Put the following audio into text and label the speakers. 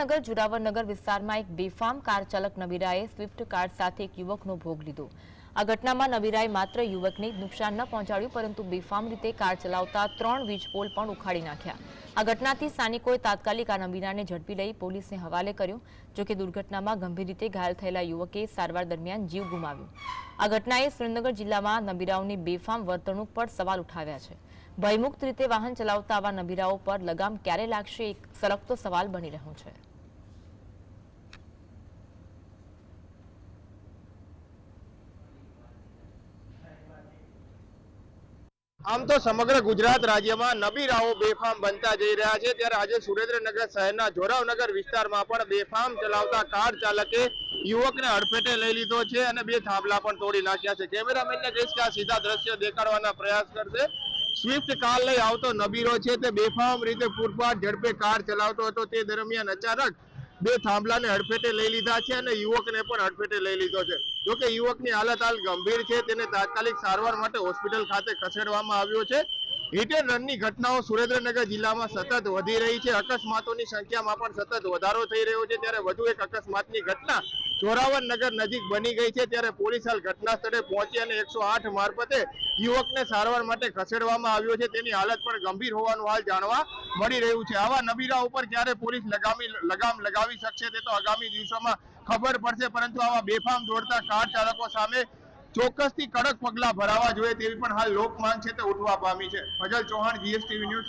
Speaker 1: સુરેન્દ્રનગર જોરાવરનગર વિસ્તારમાં એક બેફામ કાર ચાલક નબીરાએ સ્વિફ્ટ કાર સાથે એક યુવકનો ભોગ લીધો। આ ઘટનામાં નબીરાએ માત્ર યુવકને નુકસાન ન પહોંચાડ્યું, પરંતુ બેફામ રીતે કાર ચલાવતા 3 વીજ પોલ પણ ઉખાડી નાખ્યા। આ ઘટનાથી સ્થાનિકોએ તાત્કાલિક આ નબીરાને ઝડપી લઈ પોલીસને હવાલે કર્યો। જોકે દુર્ઘટનામાં ગંભીર રીતે ઘાયલ થયેલા યુવકે સારવાર દરમિયાન જીવ ગુમાવ્યો। આ ઘટનાએ સુરેન્દ્રનગર જિલ્લામાં નબીરાઓની બેફામ વર્તણૂક પર સવાલ ઉઠાવ્યા છે। ભયમુક્ત રીતે વાહન ચલાવતા આવા નબીરાઓ પર લગામ ક્યારે લાગશે, એક સળગતો સવાલ બની રહ્યો છે।
Speaker 2: આમ તો સમગ્ર ગુજરાત રાજ્યમાં નબીરાઓ બેફામ બનતા જઈ રહ્યા છે, ત્યારે આજે સુરેન્દ્રનગર શહેરના જોરાવનગર વિસ્તારમાં પણ બેફામ ચલાવતા કાર ચાલકે યુવકને અડફેટે લઈ લીધો છે અને 2 થાંભલા પણ તોડી નાખ્યા છે। કેમેરામેનને કહીશ કે આ સીધા દ્રશ્ય દેખાડવાના પ્રયાસ કરશે। સ્વિફ્ટ કાર લઈ આવતો નબીરો છે તે બેફામ રીતે ફૂટપાથ ઝડપે કાર ચલાવતો હતો। તે દરમિયાન અચાનક 2 થાંભલાને અડફેટે લઈ લીધા છે અને યુવકને પણ અડફેટે લઈ લીધો છે। જોકે યુવકની હાલત હાલ ગંભીર છે, તેને તાત્કાલિક સારવાર માટે હોસ્પિટલ ખાતે ખસેડવામાં આવ્યો છે। હિટ એન્ડ રનની ઘટનાઓ સુરેન્દ્રનગર જિલ્લામાં સતત વધી રહી છે। અકસ્માતોની સંખ્યામાં પણ સતત વધારો થઈ રહ્યો છે, ત્યારે વધુ એક અકસ્માતની ઘટના જોરાવરનગર નજીક બની ગઈ છે। ત્યારે પોલીસ હાલ ઘટના સ્થળે પહોંચી અને 108 મારફતે યુવકને સારવાર માટે ખસેડવામાં આવ્યો છે। તેની હાલત પણ ગંભીર હોવાનું હાલ જાણવા મળી રહ્યું છે। આવા નબીરા ઉપર ક્યારે પોલીસ લગામ લગાવી શકશે તે તો આગામી દિવસોમાં ખબર પડશે, પરંતુ આવા બેફામ દોડતા કાર ચાલકો સામે ચોક્કસથી કડક પગલા ભરાવા જોઈએ તેવી પણ હાલ લોક માંગ છે તે ઉઠવા પામી છે। Fazal Chauhan, GSTV news.